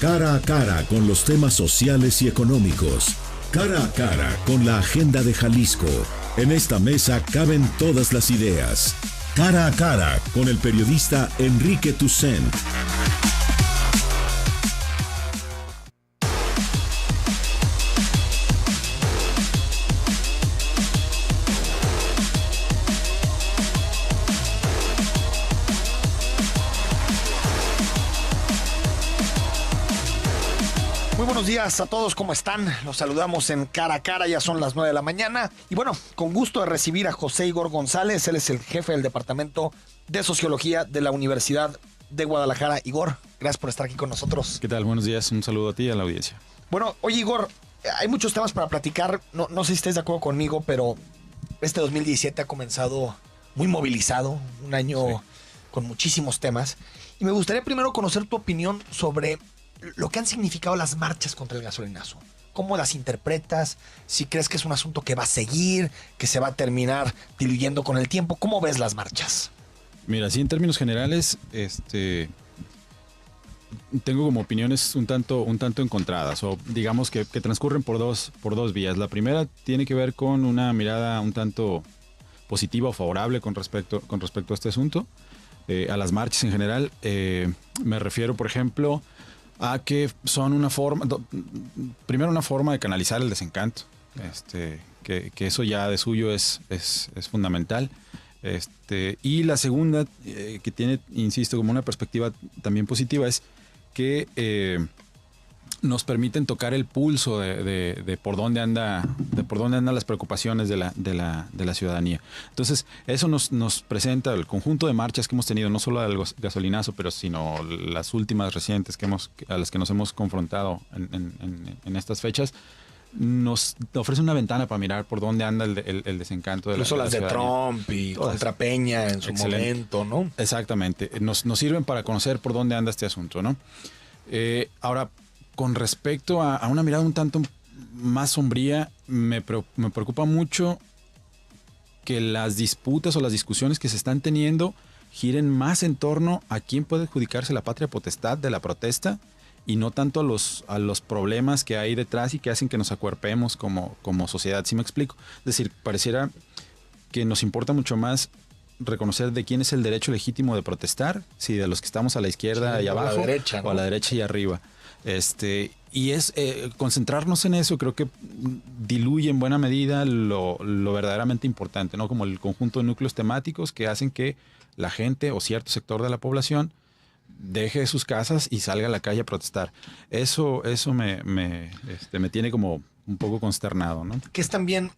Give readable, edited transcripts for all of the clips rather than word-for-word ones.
Cara a cara con los temas sociales y económicos. Cara a cara con la agenda de Jalisco. En esta mesa caben todas las ideas. Cara a cara con el periodista Enrique Tucent. Muy buenos días a todos, ¿cómo están? Los saludamos en Cara a Cara, ya son las 9 de la mañana. Y bueno, con gusto de recibir a José Igor González, él es el jefe del Departamento de Sociología de la Universidad de Guadalajara. Igor, gracias por estar aquí con nosotros. ¿Qué tal? Buenos días, un saludo a ti y a la audiencia. Bueno, oye Igor, hay muchos temas para platicar, no sé si estés de acuerdo conmigo, pero este 2017 ha comenzado muy movilizado, un año con muchísimos temas. Y me gustaría primero conocer tu opinión sobre lo que han significado las marchas contra el gasolinazo. ¿Cómo las interpretas? Si crees que es un asunto que va a seguir, que se va a terminar diluyendo con el tiempo. ¿Cómo ves las marchas? Mira, sí, en términos generales, tengo como opiniones un tanto encontradas, o digamos que transcurren por dos vías. La primera tiene que ver con una mirada un tanto positiva o favorable con respecto a este asunto, a las marchas en general. Me refiero, por ejemplo, a que son una forma de canalizar el desencanto, que eso ya de suyo es fundamental. Y la segunda, que tiene, insisto, como una perspectiva también positiva, es que nos permiten tocar el pulso de por dónde andan las preocupaciones de la ciudadanía. Entonces, eso nos presenta el conjunto de marchas que hemos tenido, no solo al gasolinazo, pero sino las últimas recientes a las que nos hemos confrontado en estas fechas. Nos ofrece una ventana para mirar por dónde anda el desencanto de incluso las de Trump y todas, contra Peña en su momento, ¿no? Exactamente. Nos sirven para conocer por dónde anda este asunto, ¿no? Ahora, con respecto a una mirada un tanto más sombría, me preocupa mucho que las disputas o las discusiones que se están teniendo giren más en torno a quién puede adjudicarse la patria potestad de la protesta y no tanto a los problemas que hay detrás y que hacen que nos acuerpemos como sociedad. ¿Sí me explico? Es decir, pareciera que nos importa mucho más reconocer de quién es el derecho legítimo de protestar, si de los que estamos a la izquierda y abajo, a la derecha, ¿no? O a la derecha y arriba. Y es concentrarnos en eso, creo que diluye en buena medida lo verdaderamente importante, ¿no? Como el conjunto de núcleos temáticos que hacen que la gente o cierto sector de la población deje sus casas y salga a la calle a protestar. Eso me tiene como un poco consternado, ¿no? Que es también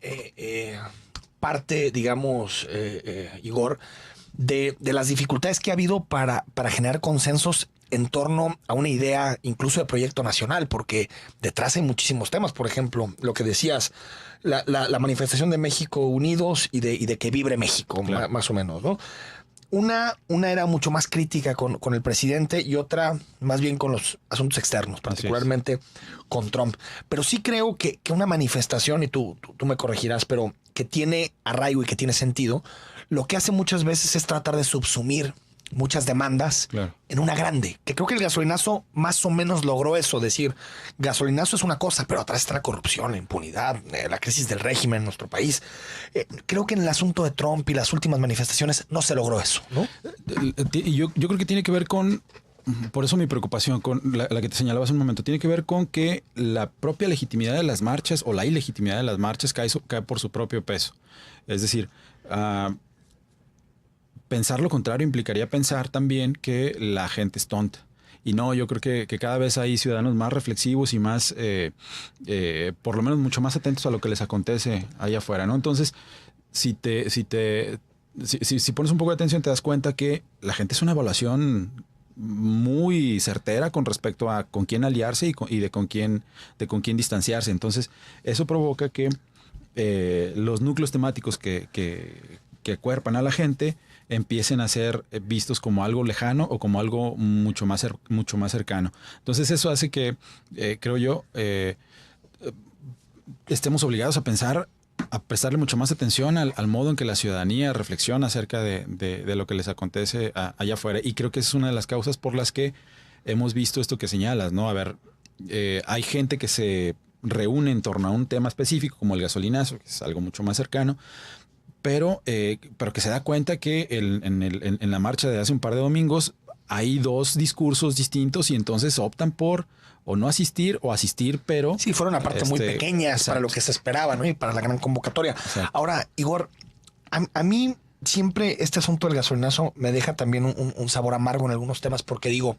parte, digamos, Igor, de las dificultades que ha habido para generar consensos en torno a una idea incluso de proyecto nacional, porque detrás hay muchísimos temas. Por ejemplo, lo que decías, la manifestación de México Unidos y de que vibre México, claro, más o menos, ¿no? Una era mucho más crítica con el presidente y otra más bien con los asuntos externos, particularmente con Trump. Pero sí creo que una manifestación, y tú me corregirás, pero que tiene arraigo y que tiene sentido, lo que hace muchas veces es tratar de subsumir muchas demandas, claro, en una grande, que creo que el gasolinazo más o menos logró eso, decir, gasolinazo es una cosa, pero atrás está la corrupción, la impunidad, la crisis del régimen en nuestro país. Creo que en el asunto de Trump y las últimas manifestaciones no se logró eso, ¿no? Yo creo que tiene que ver con, por eso mi preocupación con la que te señalaba hace un momento, tiene que ver con que la propia legitimidad de las marchas o la ilegitimidad de las marchas cae por su propio peso. Es decir, pensar lo contrario implicaría pensar también que la gente es tonta. Y no, yo creo que cada vez hay ciudadanos más reflexivos y más, por lo menos mucho más atentos a lo que les acontece allá afuera, ¿no? Entonces, si pones un poco de atención, te das cuenta que la gente es una evaluación muy certera con respecto a con quién aliarse y de con quién distanciarse. Entonces, eso provoca que los núcleos temáticos que acuerpan a la gente empiecen a ser vistos como algo lejano o como algo mucho más cercano. Entonces eso hace que, creo yo, estemos obligados a pensar, a prestarle mucho más atención al modo en que la ciudadanía reflexiona acerca de lo que les acontece allá afuera. Y creo que esa es una de las causas por las que hemos visto esto que señalas, ¿no? A ver, hay gente que se reúne en torno a un tema específico, como el gasolinazo, que es algo mucho más cercano, pero que se da cuenta que en la marcha de hace un par de domingos hay dos discursos distintos y entonces optan por o no asistir o asistir, pero... Sí, fueron aparte muy pequeñas para lo que se esperaba, ¿no? Y para la gran convocatoria. Exacto. Ahora, Igor, a mí siempre este asunto del gasolinazo me deja también un sabor amargo en algunos temas porque digo,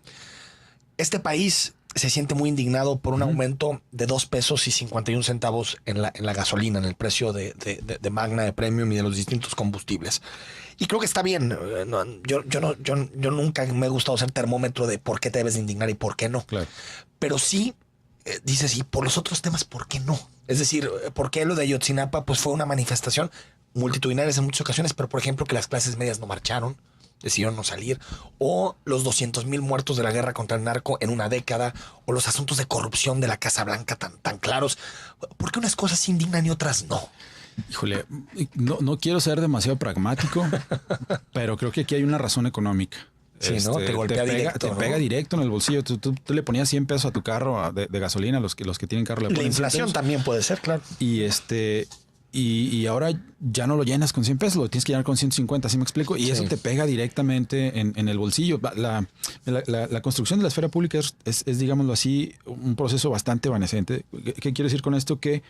este país se siente muy indignado por un aumento de 2 pesos y 51 centavos en la gasolina, en el precio de Magna, de Premium y de los distintos combustibles. Y creo que está bien. Yo nunca me he gustado ser termómetro de por qué te debes de indignar y por qué no. Claro. Pero sí dices, y por los otros temas, ¿por qué no? Es decir, ¿por qué lo de Ayotzinapa? Pues fue una manifestación multitudinaria en muchas ocasiones, pero por ejemplo que las clases medias no marcharon, decidieron no salir, o los 200,000 muertos de la guerra contra el narco en una década, o los asuntos de corrupción de la Casa Blanca tan claros. ¿Por qué unas cosas se indignan y otras no? Híjole, no quiero ser demasiado pragmático, pero creo que aquí hay una razón económica. Sí, ¿no? Te golpea directo. Te pega directo en el bolsillo. Tú le ponías 100 pesos a tu carro de gasolina, los que tienen carro le ponen la inflación también puede ser, claro. Y ahora ya no lo llenas con 100 pesos, lo tienes que llenar con 150, ¿sí me explico? Y eso te pega directamente en el bolsillo. La construcción de la esfera pública es, digámoslo así, un proceso bastante evanescente. ¿Qué quiero decir con esto? Que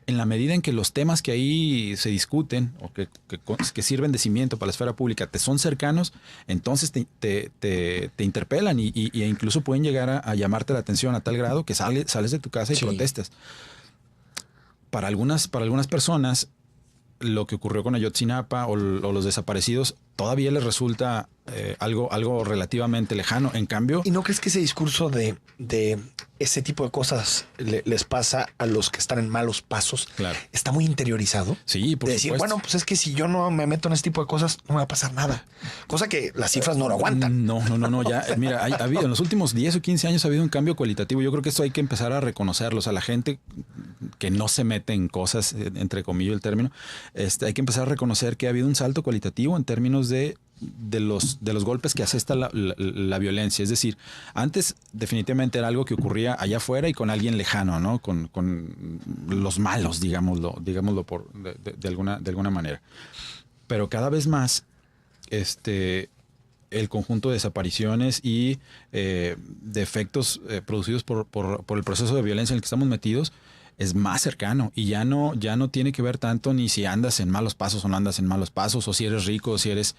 en la medida en que los temas que ahí se discuten o que sirven de cimiento para la esfera pública te son cercanos, entonces te interpelan e incluso pueden llegar a llamarte la atención a tal grado que sales de tu casa y protestas. Para algunas personas, lo que ocurrió con Ayotzinapa o los desaparecidos todavía les resulta algo relativamente lejano. En cambio... ¿Y no crees que ese discurso de ese tipo de cosas les pasa a los que están en malos pasos? Claro. Está muy interiorizado. Sí, por decir, supuesto. bueno, pues es que si yo no me meto en este tipo de cosas, no me va a pasar nada. Cosa que las cifras no lo aguantan. No. Ya, mira, ha habido, en los últimos 10 o 15 años ha habido un cambio cualitativo. Yo creo que esto hay que empezar a reconocerlo. O sea, la gente que no se mete en cosas, entre comillas el término, hay que empezar a reconocer que ha habido un salto cualitativo en términos de los golpes que asesta la violencia. Es decir, antes definitivamente era algo que ocurría allá afuera y con alguien lejano, ¿no? Con los malos, digámoslo de alguna manera. Pero cada vez más el conjunto de desapariciones y de efectos producidos por el proceso de violencia en el que estamos metidos es más cercano y ya no tiene que ver tanto ni si andas en malos pasos o no andas en malos pasos, o si eres rico, o si eres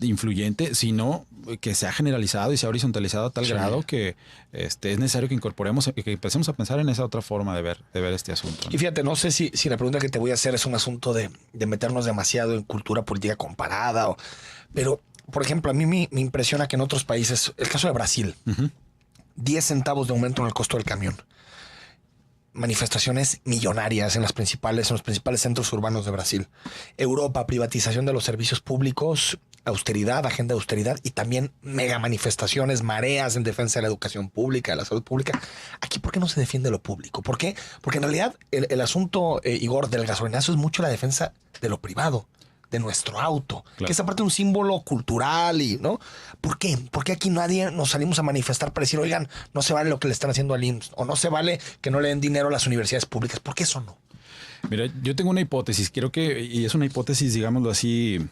influyente, sino que se ha generalizado y se ha horizontalizado a tal grado que es necesario que incorporemos, que empecemos a pensar en esa otra forma de ver este asunto, ¿no? Y fíjate, no sé si la pregunta que te voy a hacer es un asunto de meternos demasiado en cultura política comparada, pero por ejemplo, a mí me impresiona que en otros países, el caso de Brasil, 10 centavos de aumento en el costo del camión. Manifestaciones millonarias en los principales centros urbanos de Brasil. Europa, privatización de los servicios públicos, austeridad, agenda de austeridad y también mega manifestaciones, mareas en defensa de la educación pública, de la salud pública. Aquí, ¿por qué no se defiende lo público? ¿Por qué? Porque en realidad el asunto, Igor, del gasolinazo es mucho la defensa de lo privado, de nuestro auto, claro, que es aparte un símbolo cultural y, ¿no? ¿Por qué? Porque aquí nadie nos salimos a manifestar para decir, oigan, no se vale lo que le están haciendo al IMSS o no se vale que no le den dinero a las universidades públicas. ¿Por qué eso no? Mira, yo tengo una hipótesis, y es una hipótesis, digámoslo así,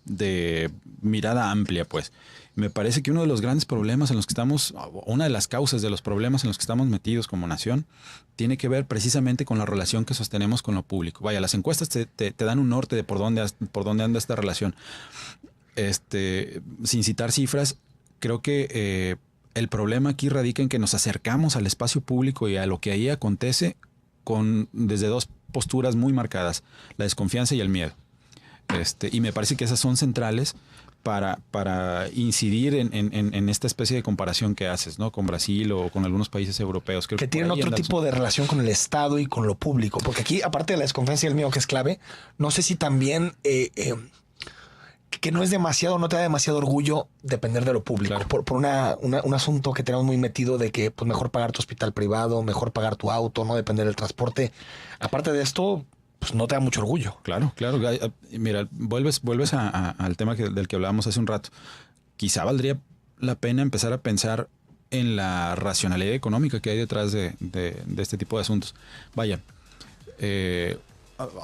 de mirada amplia, pues. Me parece que uno de los grandes problemas en los que estamos, una de las causas de los problemas en los que estamos metidos como nación, tiene que ver precisamente con la relación que sostenemos con lo público. Vaya, las encuestas te dan un norte de por dónde anda esta relación. Sin citar cifras, creo que el problema aquí radica en que nos acercamos al espacio público y a lo que ahí acontece desde dos posturas muy marcadas, la desconfianza y el miedo. Y me parece que esas son centrales para incidir en esta especie de comparación que haces, ¿no? Con Brasil o con algunos países europeos. Creo que tienen otro tipo de relación con el Estado y con lo público. Porque aquí, aparte de la desconfianza y el miedo, que es clave, no sé si también que no te da demasiado orgullo depender de lo público. Claro. Por un asunto que tenemos muy metido de que pues mejor pagar tu hospital privado, mejor pagar tu auto, no depender del transporte. Aparte de esto, pues no te da mucho orgullo. Claro. Mira, vuelves al tema del que hablábamos hace un rato. Quizá valdría la pena empezar a pensar en la racionalidad económica que hay detrás de este tipo de asuntos. Vaya,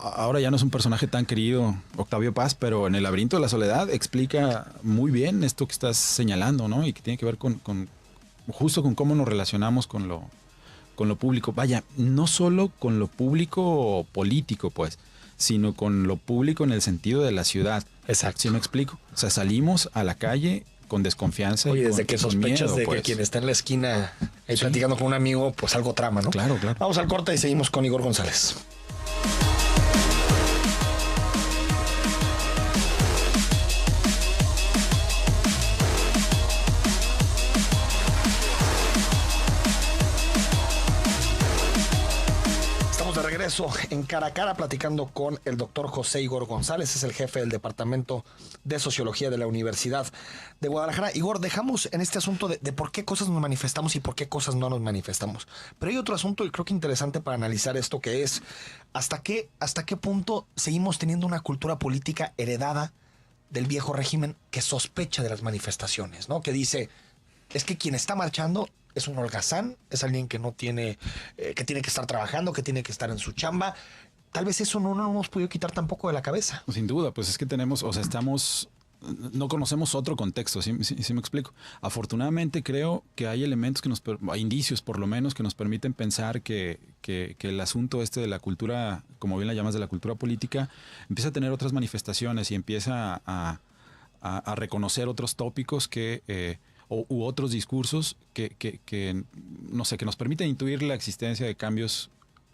ahora ya no es un personaje tan querido Octavio Paz, pero en El laberinto de la soledad explica muy bien esto que estás señalando, ¿no? Y que tiene que ver justo con cómo nos relacionamos con lo público. Vaya, no solo con lo público político, pues, sino con lo público en el sentido de la ciudad. Exacto. ¿Sí me explico? O sea, salimos a la calle con desconfianza. Oye, y desde que sospechas miedo, de pues. que quien está en la esquina ahí platicando con un amigo, pues algo trama, ¿no? Claro, claro. Vamos al corte y seguimos con Igor González. Regreso en Cara a Cara platicando con el doctor José Igor González, es el jefe del Departamento de Sociología de la Universidad de Guadalajara. Igor, dejamos en este asunto de por qué cosas nos manifestamos y por qué cosas no nos manifestamos. Pero hay otro asunto y creo que interesante para analizar esto, que es hasta qué punto seguimos teniendo una cultura política heredada del viejo régimen que sospecha de las manifestaciones, ¿no? Que dice, es que quien está marchando es un holgazán, es alguien que no tiene, que tiene que estar trabajando, que tiene que estar en su chamba. Tal vez eso no nos hemos podido quitar tampoco de la cabeza. Sin duda, pues es que no conocemos otro contexto, ¿sí me explico? Afortunadamente creo que hay elementos hay indicios por lo menos que nos permiten pensar que el asunto de la cultura, como bien la llamas, de la cultura política, empieza a tener otras manifestaciones y empieza a reconocer otros tópicos u otros discursos que no sé, que nos permiten intuir la existencia de cambios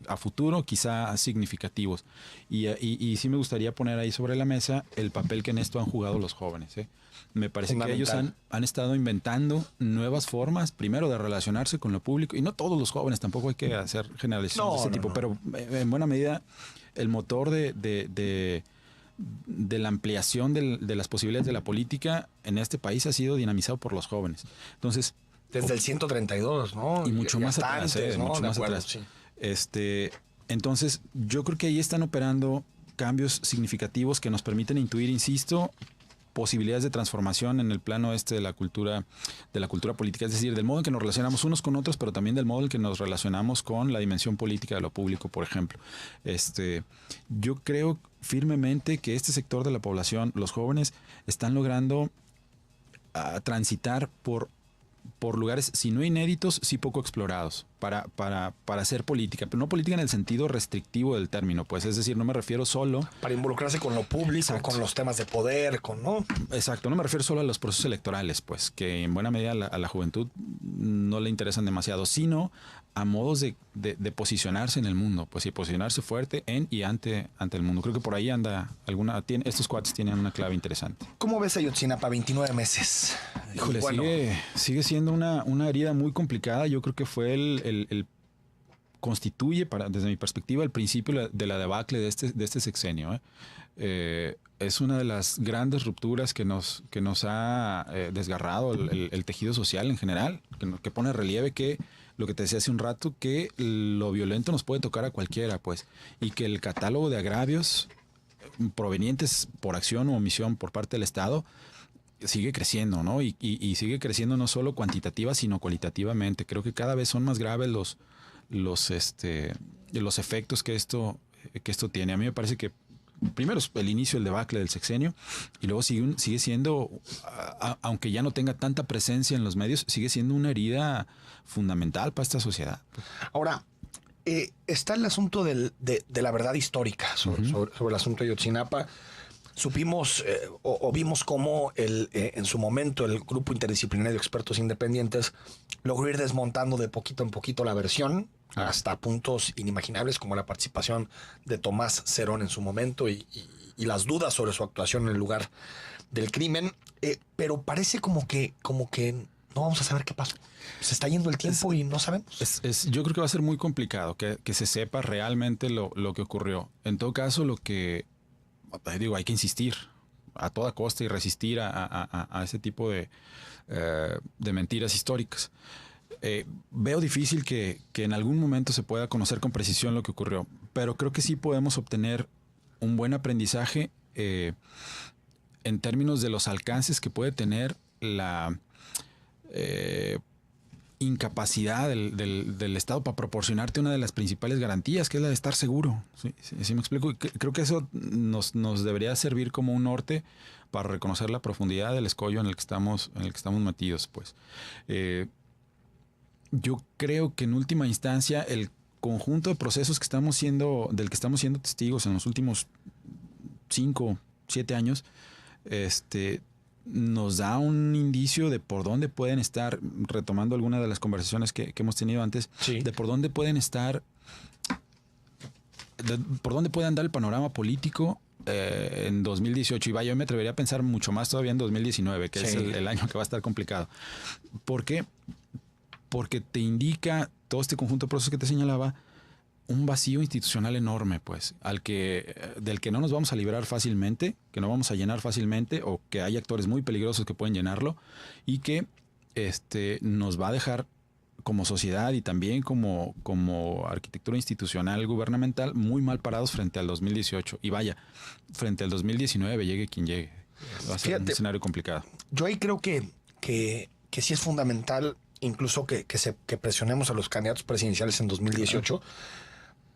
a futuro, quizá significativos. Y sí me gustaría poner ahí sobre la mesa el papel que en esto han jugado los jóvenes. Me parece que ellos han estado inventando nuevas formas, primero de relacionarse con lo público, y no todos los jóvenes, tampoco hay que hacer generalizaciones de ese tipo, pero en buena medida el motor de la ampliación de las posibilidades de la política en este país ha sido dinamizado por los jóvenes. Entonces, desde el 132, ¿no? Y mucho más atrás, antes, ¿no? mucho más acuerdo, atrás. Sí. Entonces, yo creo que ahí están operando cambios significativos que nos permiten intuir, insisto, posibilidades de transformación en el plano de la cultura política, es decir, del modo en que nos relacionamos unos con otros, pero también del modo en que nos relacionamos con la dimensión política de lo público, por ejemplo. Yo creo firmemente que este sector de la población, los jóvenes, están logrando transitar por lugares, si no inéditos, sí poco explorados, para hacer política, pero no política en el sentido restrictivo del término, pues, es decir, no me refiero solo... Para involucrarse con lo público, exacto, con los temas de poder, ¿no? Exacto, no me refiero solo a los procesos electorales, pues, que en buena medida a la juventud no le interesan demasiado, sino a modos de posicionarse en el mundo, pues, y posicionarse fuerte en y ante el mundo. Creo que por ahí estos cuates tienen una clave interesante. ¿Cómo ves a Ayotzinapa? 29 meses. Híjole, sigue siendo una herida muy complicada. Yo creo que fue constituye, desde mi perspectiva, el principio de la debacle de este sexenio. Es una de las grandes rupturas que nos ha desgarrado el tejido social en general, que pone en relieve que lo que te decía hace un rato, que lo violento nos puede tocar a cualquiera, pues, y que el catálogo de agravios provenientes por acción u omisión por parte del Estado sigue creciendo, ¿no? Y sigue creciendo no solo cuantitativa, sino cualitativamente. Creo que cada vez son más graves los efectos que esto tiene. A mí me parece que primero es el inicio del debacle del sexenio y luego sigue siendo, aunque ya no tenga tanta presencia en los medios, sigue siendo una herida fundamental para esta sociedad. Ahora, está el asunto de la verdad histórica sobre el asunto de Ayotzinapa. Supimos o vimos cómo en su momento el grupo interdisciplinario de expertos independientes logró ir desmontando de poquito en poquito la versión hasta puntos inimaginables, como la participación de Tomás Cerón en su momento y las dudas sobre su actuación en el lugar del crimen. Pero parece como que no vamos a saber qué pasó. Se está yendo el tiempo y no sabemos. Yo creo que va a ser muy complicado que se sepa realmente lo que ocurrió. En todo caso, hay que insistir a toda costa y resistir a ese tipo de mentiras históricas. Veo difícil que en algún momento se pueda conocer con precisión lo que ocurrió, pero creo que sí podemos obtener un buen aprendizaje en términos de los alcances que puede tener incapacidad del Estado para proporcionarte una de las principales garantías, que es la de estar seguro. ¿Sí me explico? Y creo que eso nos debería servir como un norte para reconocer la profundidad del escollo en el que estamos metidos, pues. Yo creo que en última instancia el conjunto de procesos del que estamos siendo testigos en los últimos 5, 7 años, nos da un indicio de por dónde pueden estar, retomando alguna de las conversaciones que hemos tenido antes, sí, de por dónde pueden estar, por dónde puede andar el panorama político en 2018. Y vaya, yo me atrevería a pensar mucho más todavía en 2019, que sí, es el año que va a estar complicado. ¿Por qué? Porque te indica todo este conjunto de procesos que te señalaba un vacío institucional enorme, pues, del que no nos vamos a liberar fácilmente, que no vamos a llenar fácilmente, o que hay actores muy peligrosos que pueden llenarlo, y que nos va a dejar como sociedad y también como arquitectura institucional gubernamental muy mal parados frente al 2018. Y vaya, frente al 2019, llegue quien llegue. Va a ser un escenario complicado. Yo ahí creo que sí es fundamental, incluso que presionemos a los candidatos presidenciales en 2018,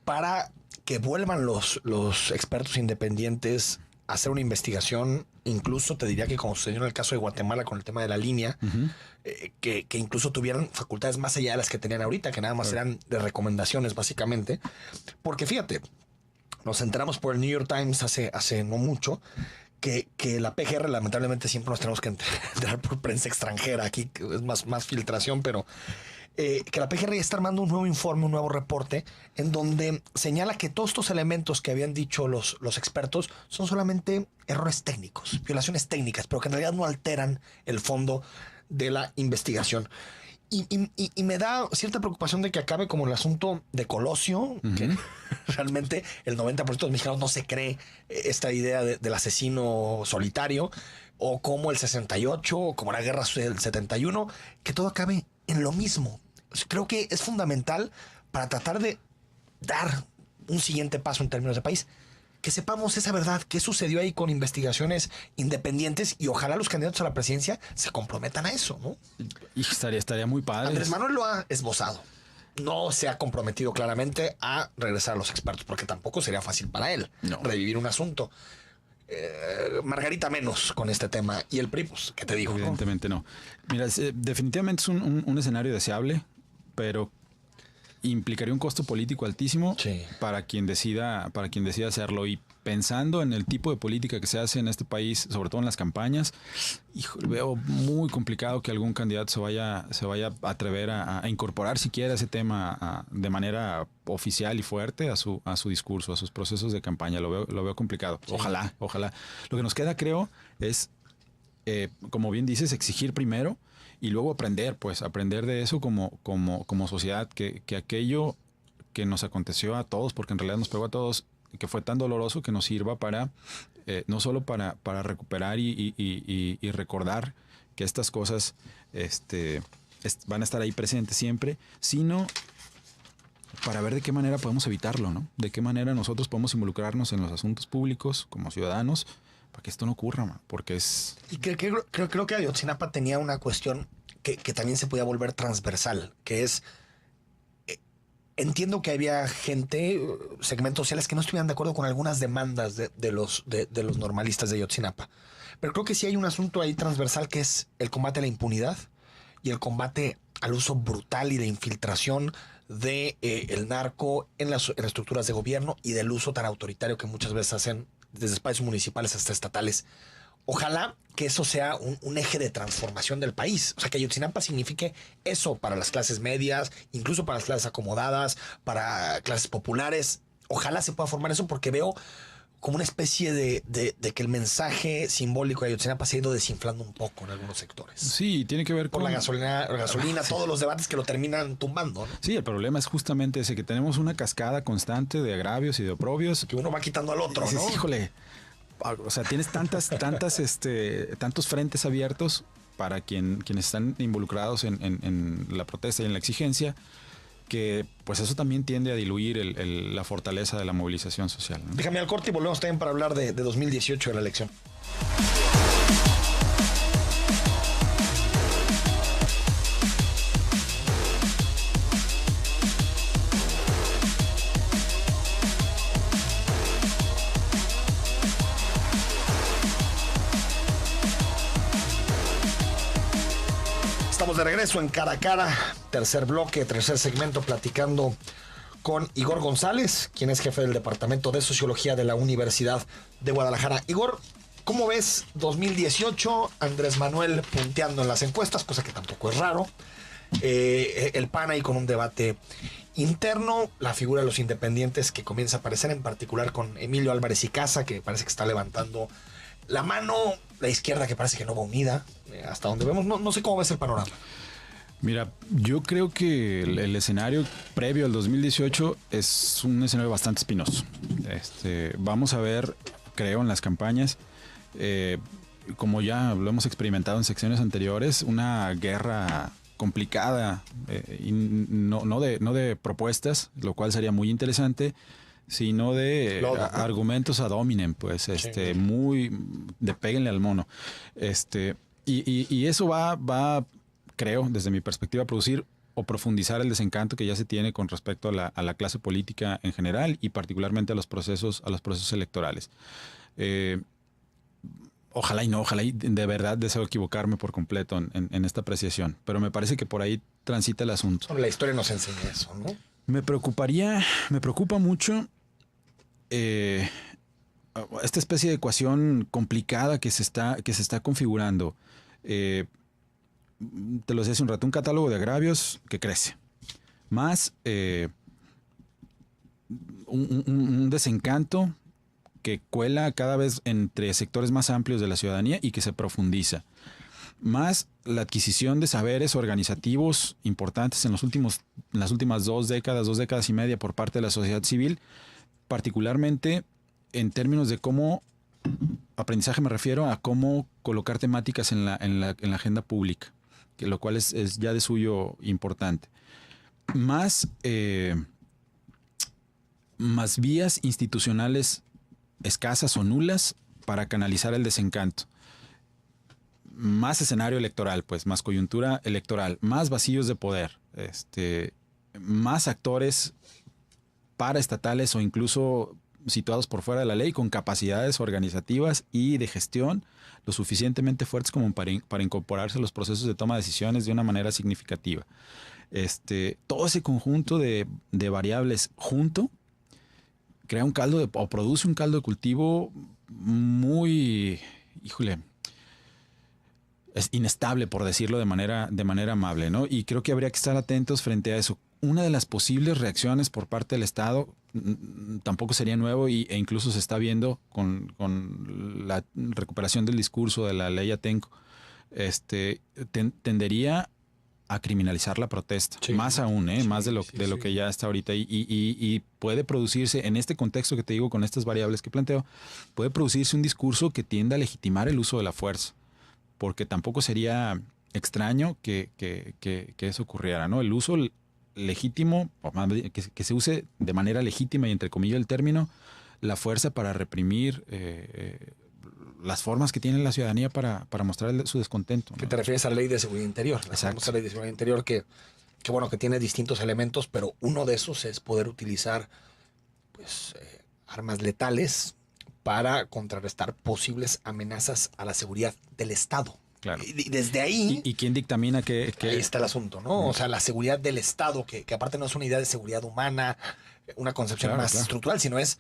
para que vuelvan los expertos independientes a hacer una investigación. Incluso te diría que, como sucedió en el caso de Guatemala con el tema de la línea, que incluso tuvieran facultades más allá de las que tenían ahorita, que nada más eran de recomendaciones básicamente. Porque fíjate, nos enteramos por el New York Times hace no mucho que la PGR, lamentablemente siempre nos tenemos que enterar por prensa extranjera, aquí es más filtración, pero que la PGR ya está armando un nuevo informe, un nuevo reporte, en donde señala que todos estos elementos que habían dicho los expertos son solamente errores técnicos, violaciones técnicas, pero que en realidad no alteran el fondo de la investigación. Y me da cierta preocupación de que acabe como el asunto de Colosio, que realmente el 90% de los mexicanos no se cree esta idea del asesino solitario, o como el 68, o como la guerra del 71, que todo acabe en lo mismo. Creo que es fundamental para tratar de dar un siguiente paso en términos de país, que sepamos esa verdad, qué sucedió ahí con investigaciones independientes, y ojalá los candidatos a la presidencia se comprometan a eso, ¿no? Y estaría muy padre. Andrés Manuel lo ha esbozado. No se ha comprometido claramente a regresar a los expertos, porque tampoco sería fácil para él revivir un asunto. Margarita menos con este tema. Y el PRI, pues, ¿qué te digo? Evidentemente no. Mira, definitivamente es un escenario deseable, pero implicaría un costo político altísimo para quien decida hacerlo. Y pensando en el tipo de política que se hace en este país, sobre todo en las campañas, veo muy complicado que algún candidato se vaya a atrever a incorporar siquiera ese tema de manera oficial y fuerte a su discurso, a sus procesos de campaña. Lo veo complicado. Sí. Ojalá. Lo que nos queda, creo, es, como bien dices, exigir primero y luego aprender de eso como sociedad, que aquello que nos aconteció a todos, porque en realidad nos pegó a todos, que fue tan doloroso, que nos sirva para no solo para recuperar y recordar que estas cosas van a estar ahí presentes siempre, sino para ver de qué manera podemos evitarlo, ¿no? De qué manera nosotros podemos involucrarnos en los asuntos públicos como ciudadanos para que esto no ocurra, porque es... Y creo que Ayotzinapa tenía una cuestión que también se podía volver transversal, que es... Entiendo que había gente, segmentos sociales, que no estuvieran de acuerdo con algunas demandas de los normalistas de Ayotzinapa. Pero creo que sí hay un asunto ahí transversal, que es el combate a la impunidad y el combate al uso brutal y de infiltración de el narco en las estructuras de gobierno, y del uso tan autoritario que muchas veces hacen desde espacios municipales hasta estatales. Ojalá que eso sea un eje de transformación del país. O sea, que Ayotzinapa signifique eso para las clases medias, incluso para las clases acomodadas, para clases populares. Ojalá se pueda formar eso, porque veo como una especie de que el mensaje simbólico de Ayotzinapa se ha ido desinflando un poco en algunos sectores. Sí, tiene que ver con la gasolina, todos los debates que lo terminan tumbando, ¿no? Sí, el problema es justamente ese, que tenemos una cascada constante de agravios y de oprobios. Que uno va quitando al otro, ¿no? Híjole. O sea, tienes tantos frentes abiertos para quienes están involucrados en la protesta y en la exigencia, que pues eso también tiende a diluir la fortaleza de la movilización social, ¿no? Déjame al corte y volvemos también para hablar de 2018, de la elección. de regreso en Cara a Cara, tercer bloque, tercer segmento, platicando con Igor González, quien es jefe del Departamento de Sociología de la Universidad de Guadalajara. Igor, ¿cómo ves 2018? Andrés Manuel punteando en las encuestas, cosa que tampoco es raro. El PAN ahí con un debate interno, la figura de los independientes que comienza a aparecer, en particular con Emilio Álvarez y Casa, que parece que está levantando la mano, la izquierda que parece que no va unida, hasta donde vemos. No sé cómo ves el panorama. Mira, yo creo que el escenario previo al 2018 es un escenario bastante espinoso. Vamos a ver, creo, en las campañas, como ya lo hemos experimentado en secciones anteriores, una guerra complicada, y no de propuestas, lo cual sería muy interesante, sino de argumentos ad hominem, pues, sí, muy de péguenle al mono. Y eso va, creo, desde mi perspectiva, a producir o profundizar el desencanto que ya se tiene con respecto a la clase política en general y particularmente a los procesos electorales. Ojalá y de verdad deseo equivocarme por completo en esta apreciación, pero me parece que por ahí transita el asunto. La historia nos enseña eso, ¿no? Me preocupa mucho esta especie de ecuación complicada que se está configurando. Te lo decía hace un rato, un catálogo de agravios que crece, más un desencanto que cuela cada vez entre sectores más amplios de la ciudadanía y que se profundiza, más la adquisición de saberes organizativos importantes en las últimas 2 décadas y media por parte de la sociedad civil, particularmente en términos de cómo aprendizaje, me refiero a cómo colocar temáticas en la agenda pública, que lo cual es ya de suyo importante. Más vías institucionales escasas o nulas para canalizar el desencanto. Más escenario electoral, pues, más coyuntura electoral, más vacíos de poder, más actores paraestatales o incluso situados por fuera de la ley con capacidades organizativas y de gestión lo suficientemente fuertes como para incorporarse a los procesos de toma de decisiones de una manera significativa. Todo ese conjunto de variables junto crea o produce un caldo de cultivo muy, es inestable, por decirlo de manera amable, ¿no? Y creo que habría que estar atentos frente a eso. Una de las posibles reacciones por parte del Estado tampoco sería nuevo e incluso se está viendo con la recuperación del discurso de la ley Atenco. Tendería a criminalizar la protesta, sí, más aún, más de lo que ya está ahorita, y puede producirse, en este contexto que te digo, con estas variables que planteo, puede producirse un discurso que tienda a legitimar el uso de la fuerza, porque tampoco sería extraño que eso ocurriera, ¿no? El uso legítimo, que se use de manera legítima y entre comillas el término, la fuerza para reprimir las formas que tiene la ciudadanía para mostrar su descontento, ¿no? ¿Qué te refieres a la ley de seguridad interior? Exacto. La ley de seguridad interior que tiene distintos elementos, pero uno de esos es poder utilizar armas letales para contrarrestar posibles amenazas a la seguridad del Estado. Claro. Y desde ahí... ¿Y quién dictamina que...? Ahí está el asunto, ¿no? O sea, la seguridad del Estado, que aparte no es una idea de seguridad humana, una concepción más estructural, sino es...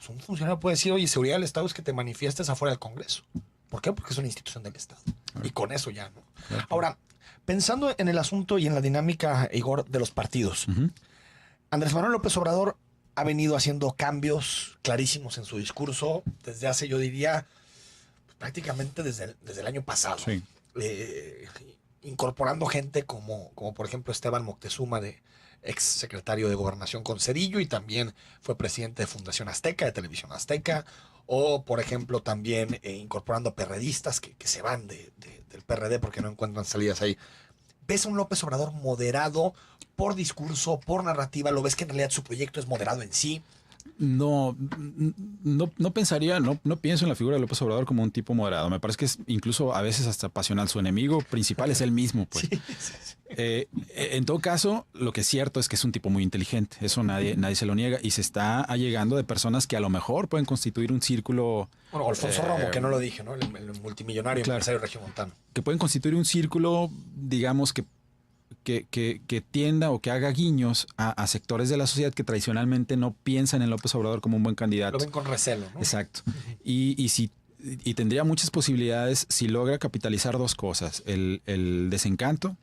un funcionario puede decir, oye, seguridad del Estado es que te manifiestes afuera del Congreso. ¿Por qué? Porque es una institución del Estado. Y con eso ya, ¿no? Ahora, pensando en el asunto y en la dinámica, Igor, de los partidos, Andrés Manuel López Obrador ha venido haciendo cambios clarísimos en su discurso desde hace, yo diría, prácticamente desde el año pasado. Sí. Incorporando gente como por ejemplo Esteban Moctezuma, ex secretario de Gobernación con Zedillo, y también fue presidente de Fundación Azteca, de Televisión Azteca, o por ejemplo también incorporando perredistas que se van del PRD porque no encuentran salidas ahí. ¿Ves a un López Obrador moderado por discurso, por narrativa? ¿Lo ves que en realidad su proyecto es moderado en sí? No pienso en la figura de López Obrador como un tipo moderado. Me parece que es incluso a veces hasta pasional. Su enemigo principal es él mismo, pues. Sí. En todo caso, lo que es cierto es que es un tipo muy inteligente. Eso nadie se lo niega. Y se está allegando de personas que a lo mejor pueden constituir un círculo... Bueno, Alfonso Romo, que no lo dije, ¿no? El multimillonario, claro, empresario regiomontano. Que pueden constituir un círculo, digamos, que que tienda o que haga guiños a sectores de la sociedad que tradicionalmente no piensan en López Obrador como un buen candidato. Lo ven con recelo, ¿no? Exacto. Y tendría muchas posibilidades si logra capitalizar dos cosas. El desencanto.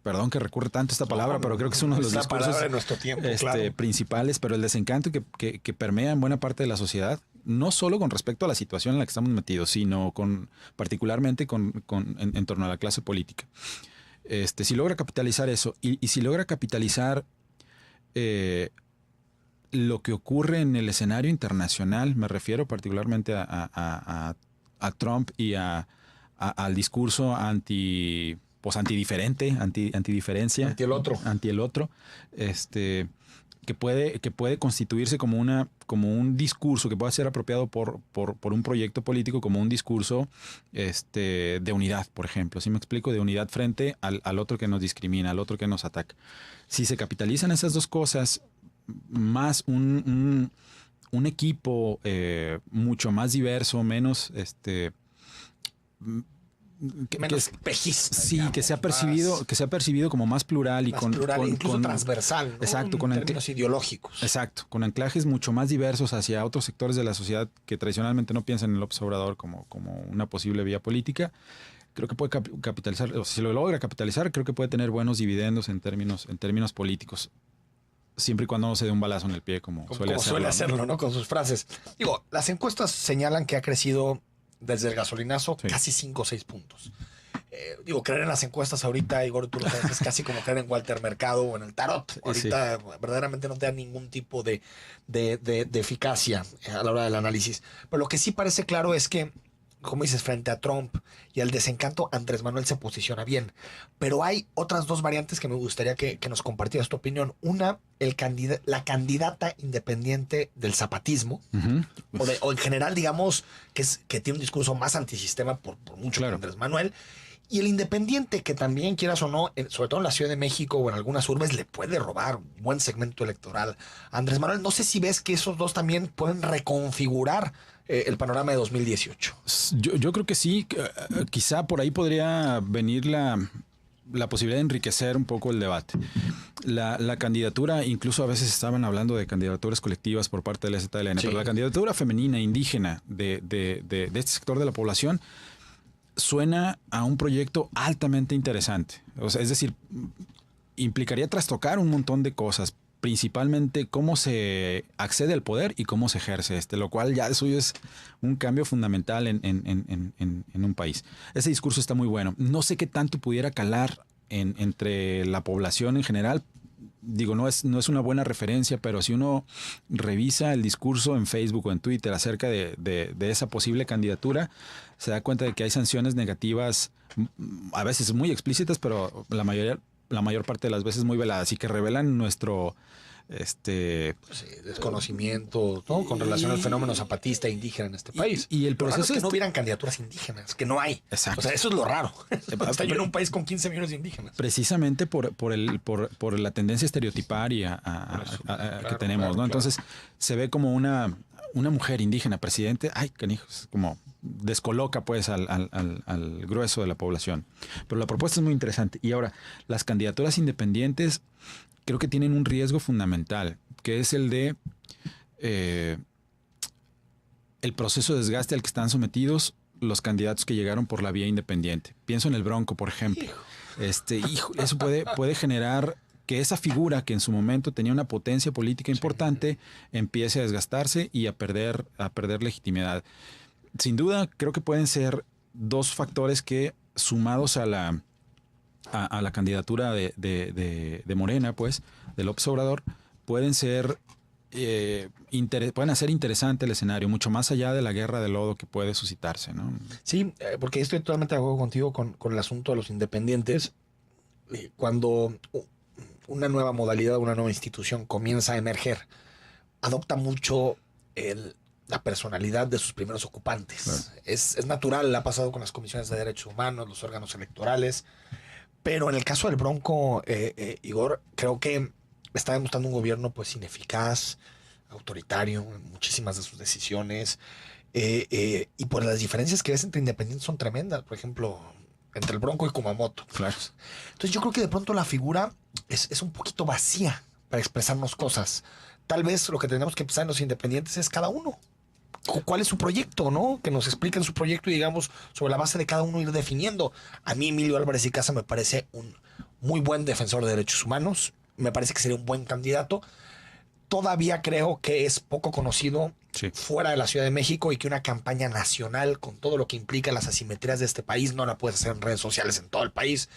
Perdón que recurre tanto a esta palabra, pero creo que es uno de los discursos de nuestro tiempo, claro. principales, pero el desencanto que permea en buena parte de la sociedad, no solo con respecto a la situación en la que estamos metidos, sino particularmente en torno a la clase política. Si logra capitalizar eso y si logra capitalizar lo que ocurre en el escenario internacional, me refiero particularmente a Trump y al discurso antidiferente, antidiferencia. Anti el otro. Anti el otro. Que puede constituirse como un discurso que pueda ser apropiado por un proyecto político como un discurso de unidad, por ejemplo. ¿Sí me explico? De unidad frente al otro que nos discrimina, al otro que nos ataca. Si se capitalizan esas dos cosas, más un equipo mucho más diverso, menos menos espejista. Sí, digamos, que sea percibido como más plural y incluso transversal, ¿no? Exacto, en términos ideológicos. Exacto, con anclajes mucho más diversos hacia otros sectores de la sociedad que tradicionalmente no piensan en López Obrador como una posible vía política. Creo que puede capitalizar, o si lo logra capitalizar, creo que puede tener buenos dividendos en términos políticos. Siempre y cuando no se dé un balazo en el pie como suele hacerlo, ¿no? Con sus frases. Digo, las encuestas señalan que ha crecido desde el gasolinazo casi 5 o 6 puntos. Creer en las encuestas ahorita, Igor, tú lo sabes, es casi como creer en Walter Mercado o en el tarot. Ahorita verdaderamente no te da ningún tipo de eficacia a la hora del análisis. Pero lo que sí parece claro es que, como dices, frente a Trump y al desencanto, Andrés Manuel se posiciona bien. Pero hay otras dos variantes que me gustaría que nos compartieras tu opinión. Una, la candidata independiente del zapatismo, o en general, digamos, que tiene un discurso más antisistema por mucho que Andrés Manuel. Y el independiente, que también, quieras o no, sobre todo en la Ciudad de México o en algunas urbes, le puede robar un buen segmento electoral a Andrés Manuel. No sé si ves que esos dos también pueden reconfigurar el panorama de 2018. Yo creo que sí. Quizá por ahí podría venir la posibilidad de enriquecer un poco el debate. La candidatura, incluso a veces estaban hablando de candidaturas colectivas por parte de la ZLN, pero la candidatura femenina indígena de este sector de la población suena a un proyecto altamente interesante. O sea, es decir, implicaría trastocar un montón de cosas, principalmente cómo se accede al poder y cómo se ejerce lo cual ya eso es un cambio fundamental en un país. Ese discurso está muy bueno. No sé qué tanto pudiera calar entre la población en general. Digo, no es una buena referencia, pero si uno revisa el discurso en Facebook o en Twitter acerca de esa posible candidatura, se da cuenta de que hay sanciones negativas, a veces muy explícitas, pero la mayor parte de las veces muy veladas y que revelan nuestro desconocimiento, ¿no? Con relación al fenómeno zapatista e indígena en este país. Y el proceso es que no hubieran candidaturas indígenas, que no hay. Exacto. O sea, eso es lo raro. Hasta yo en un país con 15 millones de indígenas. Precisamente por la tendencia estereotiparia que tenemos, ¿no? Entonces se ve como una mujer indígena presidente, ay, canijos, como descoloca pues al grueso de la población. Pero la propuesta es muy interesante. Y ahora, las candidaturas independientes creo que tienen un riesgo fundamental, que es el de el proceso de desgaste al que están sometidos los candidatos que llegaron por la vía independiente. Pienso en el Bronco, por ejemplo. Eso puede generar que esa figura que en su momento tenía una potencia política importante empiece a desgastarse y a perder legitimidad. Sin duda, creo que pueden ser dos factores que, sumados a la candidatura de Morena, pues, de López Obrador, pueden hacer interesante el escenario, mucho más allá de la guerra de lodo que puede suscitarse, ¿no? Sí, porque estoy totalmente de acuerdo contigo con el asunto de los independientes. Cuando una nueva modalidad, una nueva institución comienza a emerger, adopta mucho la personalidad de sus primeros ocupantes. Claro. Es natural, ha pasado con las comisiones de derechos humanos, los órganos electorales, pero en el caso del Bronco, Igor, creo que está demostrando un gobierno pues ineficaz, autoritario en muchísimas de sus decisiones, y por las diferencias que ves entre independientes son tremendas. Por ejemplo, entre el Bronco y Kumamoto. Claro. Entonces yo creo que de pronto la figura es un poquito vacía para expresarnos cosas. Tal vez lo que tenemos que pensar en los independientes es cada uno. ¿Cuál es su proyecto, no? Que nos expliquen su proyecto y, digamos, sobre la base de cada uno ir definiendo. A mí Emilio Álvarez y Casa me parece un muy buen defensor de derechos humanos. Me parece que sería un buen candidato. Todavía creo que es poco conocido fuera de la Ciudad de México y que una campaña nacional con todo lo que implica las asimetrías de este país, no la puedes hacer en redes sociales en todo el país,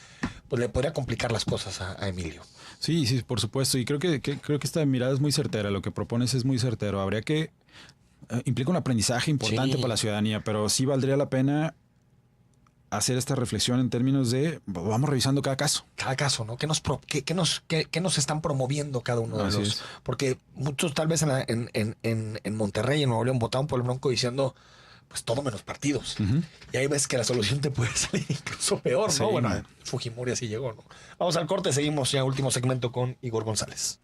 pues le podría complicar las cosas a Emilio. Sí, sí, por supuesto. Y creo que esta mirada es muy certera. Lo que propones es muy certero. Habría que... implica un aprendizaje importante para la ciudadanía, pero sí valdría la pena hacer esta reflexión en términos de vamos revisando cada caso. Cada caso, ¿no? ¿Qué nos están promoviendo cada uno de los? Porque muchos tal vez en Monterrey, en Nuevo León, votaron por el Bronco diciendo, pues todo menos partidos. Y ahí ves que la solución te puede salir incluso peor, ¿no? Bueno, Fujimori así llegó, ¿no? Vamos al corte, seguimos ya último segmento con Igor González.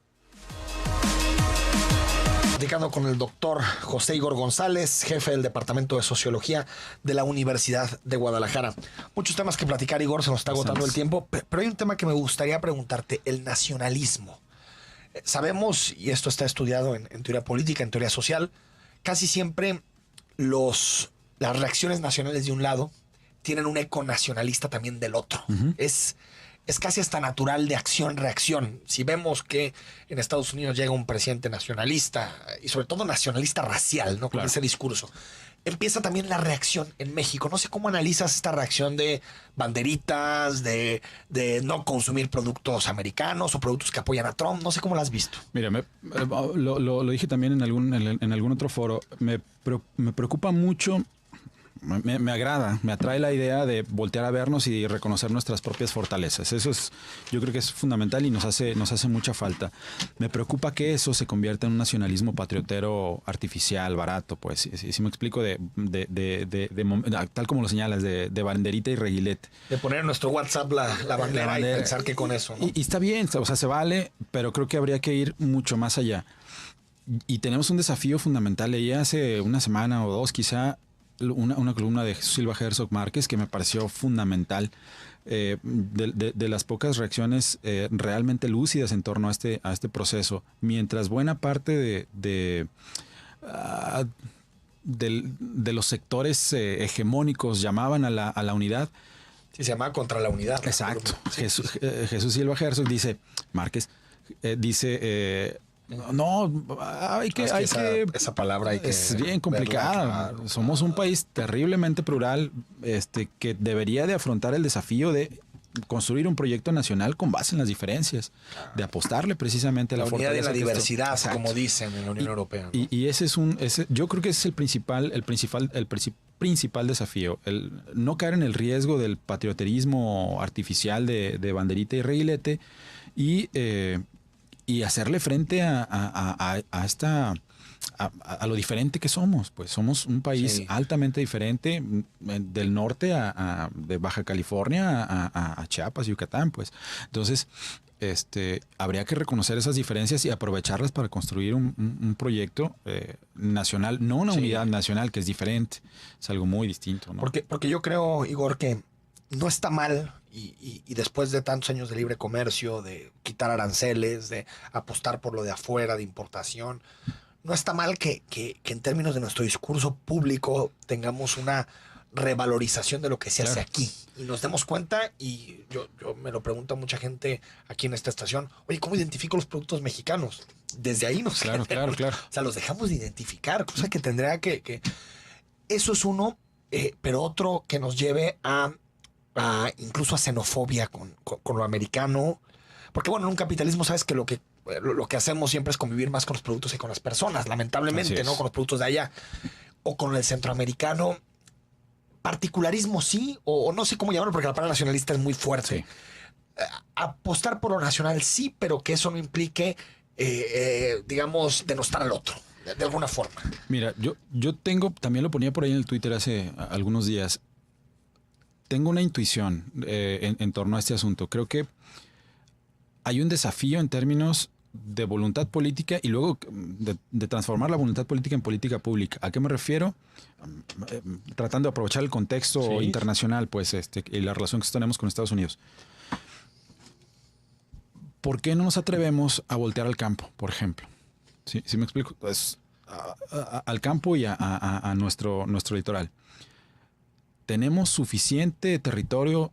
Platicando con el doctor José Igor González, jefe del Departamento de Sociología de la Universidad de Guadalajara. Muchos temas que platicar, Igor, se nos está agotando el tiempo, pero hay un tema que me gustaría preguntarte, el nacionalismo. Sabemos, y esto está estudiado en teoría política, en teoría social, casi siempre las reacciones nacionales de un lado tienen un eco nacionalista también del otro. Es casi hasta natural de acción-reacción. Si vemos que en Estados Unidos llega un presidente nacionalista, y sobre todo nacionalista racial, ¿no? Con ese discurso, empieza también la reacción en México. No sé cómo analizas esta reacción de banderitas, de no consumir productos americanos o productos que apoyan a Trump. No sé cómo lo has visto. Mira, lo dije también en algún otro foro. Me preocupa mucho. Me agrada, me atrae la idea de voltear a vernos y reconocer nuestras propias fortalezas. Eso yo creo que es fundamental y nos hace mucha falta. Me preocupa que eso se convierta en un nacionalismo patriotero artificial, barato, pues. Si me explico, tal como lo señalas, de banderita y reguilete. De poner en nuestro WhatsApp la bandera y pensar que con eso, ¿no? Y está bien, o sea, se vale, pero creo que habría que ir mucho más allá. Y tenemos un desafío fundamental. Leí hace una semana o dos, quizá, una columna de Jesús Silva Herzog Márquez que me pareció fundamental, de las pocas reacciones realmente lúcidas en torno a este proceso, mientras buena parte de los sectores hegemónicos llamaban a la unidad. Sí, se llama contra la unidad. Exacto. Jesús Silva Herzog Márquez dice no, esa palabra hay que es bien complicada. Claro. Somos un país terriblemente plural, que debería de afrontar el desafío de construir un proyecto nacional con base en las diferencias, de apostarle precisamente a la unidad y la diversidad, exacto, como dicen en la Unión Europea, ¿no? Y ese yo creo que ese es el principal desafío, el no caer en el riesgo del patrioterismo artificial de banderita y reguilete y hacerle frente a lo diferente que somos. Pues somos un país altamente diferente, del norte de Baja California a Chiapas, Yucatán, pues. Entonces, habría que reconocer esas diferencias y aprovecharlas para construir un proyecto nacional, no una unidad nacional, que es diferente, es algo muy distinto, ¿no? Porque yo creo, Igor, que no está mal, y después de tantos años de libre comercio, de quitar aranceles, de apostar por lo de afuera, de importación, no está mal que en términos de nuestro discurso público tengamos una revalorización de lo que se hace aquí. Y nos demos cuenta, y yo me lo pregunto a mucha gente aquí en esta estación, oye, ¿cómo identifico los productos mexicanos? Desde ahí nos Claro. O sea, los dejamos de identificar, cosa que tendría que... Eso es uno, pero otro que nos lleve incluso a xenofobia con lo americano. Porque bueno, en un capitalismo sabes que lo que hacemos siempre es convivir más con los productos que con las personas, lamentablemente, ¿no? Con los productos de allá. O con el centroamericano. Particularismo sí, o no sé cómo llamarlo, porque la palabra nacionalista es muy fuerte. Sí. Apostar por lo nacional sí, pero que eso no implique, digamos, denostar al otro, de alguna forma. Mira, yo tengo, también lo ponía por ahí en el Twitter hace algunos días, tengo una intuición en torno a este asunto. Creo que hay un desafío en términos de voluntad política y luego de transformar la voluntad política en política pública. ¿A qué me refiero? Tratando de aprovechar el contexto internacional, pues, y la relación que tenemos con Estados Unidos. ¿Por qué no nos atrevemos a voltear al campo, por ejemplo? ¿Sí me explico? Pues, al campo y a nuestro litoral. Tenemos suficiente territorio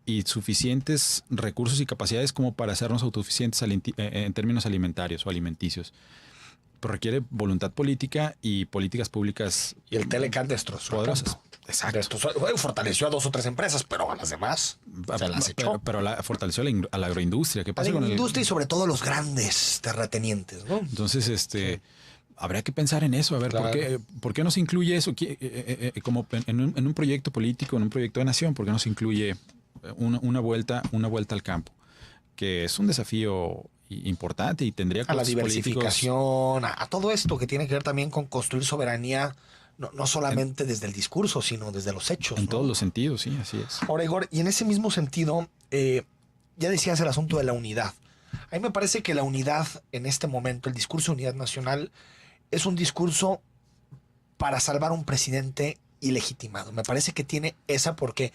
y suficientes recursos y capacidades como para hacernos autosuficientes en términos alimentarios o alimenticios. Pero requiere voluntad política y políticas públicas. Y el Telecan destrozó poderosas. Exacto. Fortaleció a 2 o 3 empresas, pero a las demás se las echó. Pero fortaleció a la agroindustria. ¿Qué pasa con la industria y sobre todo los grandes terratenientes, ¿no? Entonces, habría que pensar en eso, a ver, claro. ¿por qué no se incluye eso como en un proyecto político, en un proyecto de nación? ¿Por qué no se incluye una vuelta al campo? Que es un desafío importante y tendría a la diversificación, a todo esto que tiene que ver también con construir soberanía, no solamente desde el discurso, sino desde los hechos. En todos los sentidos, sí, así es. Ahora, Igor, y en ese mismo sentido, ya decías el asunto de la unidad. A mí me parece que la unidad en este momento, el discurso de unidad nacional, es un discurso para salvar a un presidente ilegitimado. Me parece que tiene esa porque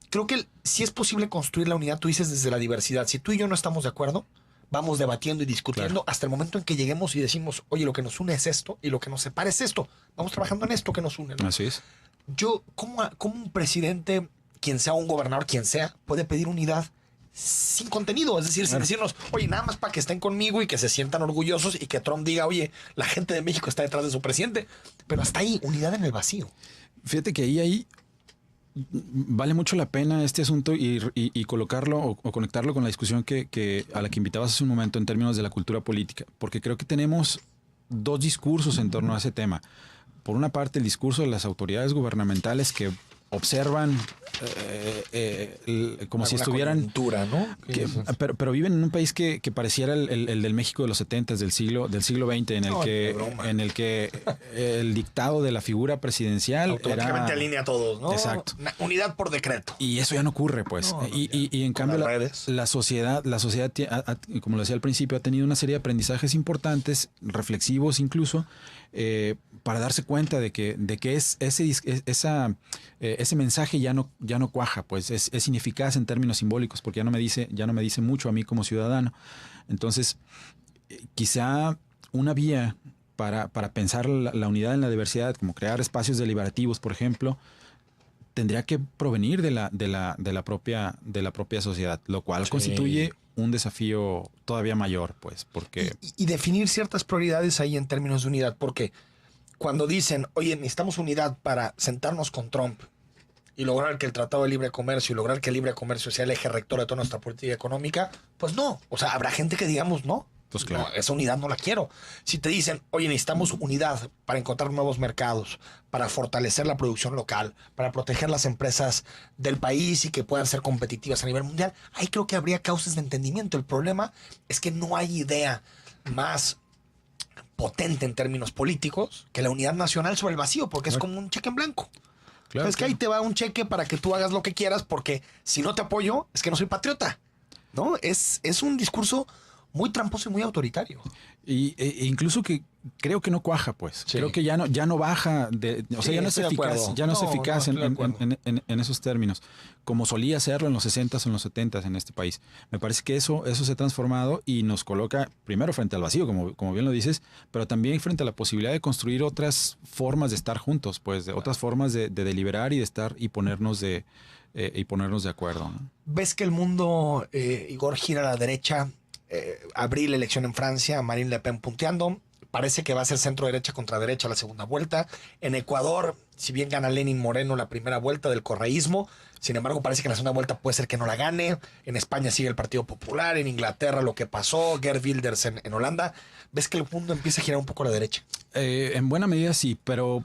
creo que si es posible construir la unidad, tú dices desde la diversidad. Si tú y yo no estamos de acuerdo, vamos debatiendo y discutiendo hasta el momento en que lleguemos y decimos, oye, lo que nos une es esto y lo que nos separa es esto. Vamos trabajando en esto que nos une, ¿no? Así es. ¿Cómo un presidente, quien sea, un gobernador, quien sea, puede pedir unidad sin contenido? Es decir, sin decirnos, oye, nada más para que estén conmigo y que se sientan orgullosos y que Trump diga, oye, la gente de México está detrás de su presidente. Pero hasta ahí, unidad en el vacío. Fíjate que ahí vale mucho la pena este asunto y colocarlo o conectarlo con la discusión a la que invitabas hace un momento en términos de la cultura política, porque creo que tenemos 2 discursos en torno a ese tema. Por una parte, el discurso de las autoridades gubernamentales que observan como si estuvieran, ¿no? pero viven en un país que pareciera el del México de los 70s, del siglo XX, en el que el dictado de la figura presidencial automáticamente alinea a todos, ¿no? Exacto. Unidad por decreto. Y eso ya no ocurre, pues. Y en cambio la sociedad, como lo decía al principio, ha tenido una serie de aprendizajes importantes, reflexivos incluso, para darse cuenta de que ese mensaje ya no cuaja, pues es ineficaz en términos simbólicos, porque ya no me dice mucho a mí como ciudadano. Entonces, quizá una vía para pensar la unidad en la diversidad, como crear espacios deliberativos, por ejemplo, tendría que provenir de la propia sociedad, lo cual constituye un desafío todavía mayor, pues, porque... Y definir ciertas prioridades ahí en términos de unidad, porque cuando dicen, oye, necesitamos unidad para sentarnos con Trump y lograr que el Tratado de Libre Comercio y lograr que el libre comercio sea el eje rector de toda nuestra política económica, pues no. O sea, habrá gente que digamos, no, pues claro. No, esa unidad no la quiero. Si te dicen, oye, necesitamos unidad para encontrar nuevos mercados, para fortalecer la producción local, para proteger las empresas del país y que puedan ser competitivas a nivel mundial, ahí creo que habría causas de entendimiento. El problema es que no hay idea más potente en términos políticos que la unidad nacional sobre el vacío, porque es como un cheque en blanco. Claro, es que ahí te va un cheque para que tú hagas lo que quieras, porque si no te apoyo, es que no soy patriota, ¿no? Es un discurso muy tramposo y muy autoritario. E incluso que creo que no cuaja, pues. Sí. Creo que ya no baja, o sea, ya no es eficaz, en esos términos, como solía serlo en los 60s o en los 70s en este país. Me parece que eso se ha transformado y nos coloca primero frente al vacío, como bien lo dices, pero también frente a la posibilidad de construir otras formas de estar juntos, pues, otras formas de deliberar y de estar y ponernos de acuerdo, ¿no? ¿Ves que el mundo, Igor, gira a la derecha? Abril, elección en Francia, Marine Le Pen punteando. Parece que va a ser centro derecha contra derecha la segunda vuelta. En Ecuador, si bien gana Lenin Moreno la primera vuelta del correísmo, sin embargo parece que en la segunda vuelta puede ser que no la gane. En España sigue el Partido Popular. En Inglaterra lo que pasó, Geert Wilders en Holanda. ¿Ves que el mundo empieza a girar un poco a la derecha? En buena medida sí, pero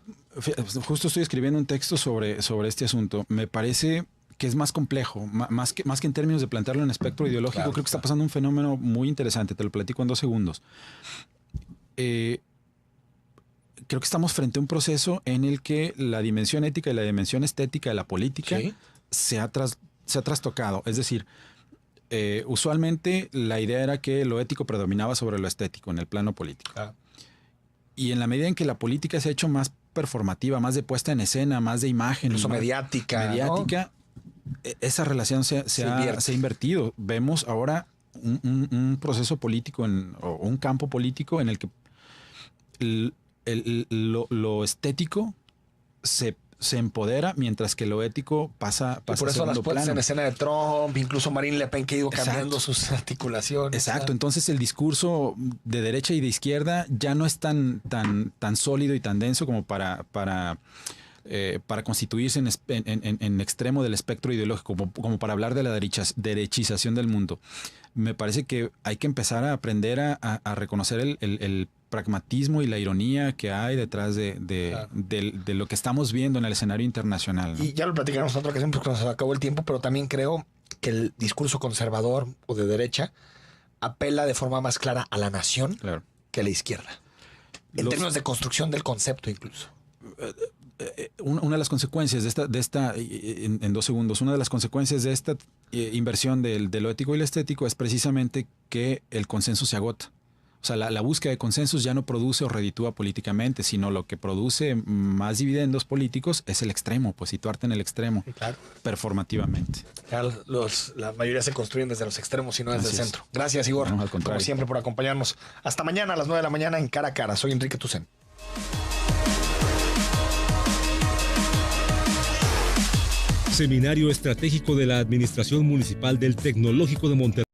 justo estoy escribiendo un texto sobre este asunto. Me parece que es más complejo, más que en términos de plantearlo en espectro ideológico. Claro, creo que está pasando un fenómeno muy interesante, te lo platico en 2 segundos. Creo que estamos frente a un proceso en el que la dimensión ética y la dimensión estética de la política se ha trastocado. Es decir, usualmente la idea era que lo ético predominaba sobre lo estético en el plano político. Y en la medida en que la política se ha hecho más performativa, más de puesta en escena, más de imagen, incluso mediática, ¿no? Esa relación se ha invertido. Vemos ahora un proceso político o un campo político en el que lo estético se empodera, mientras que lo ético pasa por eso las puestas en escena de Trump, incluso Marine Le Pen, que ha ido cambiando sus articulaciones. Exacto. Entonces el discurso de derecha y de izquierda ya no es tan sólido y tan denso como para constituirse en extremo del espectro ideológico, como para hablar de la derechización del mundo. Me parece que hay que empezar a aprender a reconocer el pragmatismo y la ironía que hay detrás de lo que estamos viendo en el escenario internacional, ¿no? Y ya lo platicaremos en otra ocasión porque nos acabó el tiempo, pero también creo que el discurso conservador o de derecha apela de forma más clara a la nación que a la izquierda. En términos de construcción del concepto incluso. Una de las consecuencias de esta en 2 segundos, una de las consecuencias de esta inversión de lo ético y lo estético es precisamente que el consenso se agota. O sea, la búsqueda de consensos ya no produce o reditúa políticamente, sino lo que produce más dividendos políticos es el extremo, pues situarte en el extremo, performativamente. La mayoría se construyen desde los extremos y no desde el centro. Gracias, Igor, como siempre, por acompañarnos. Hasta mañana a las 9 de la mañana en Cara a Cara. Soy Enrique Tucen. Seminario Estratégico de la Administración Municipal del Tecnológico de Monterrey.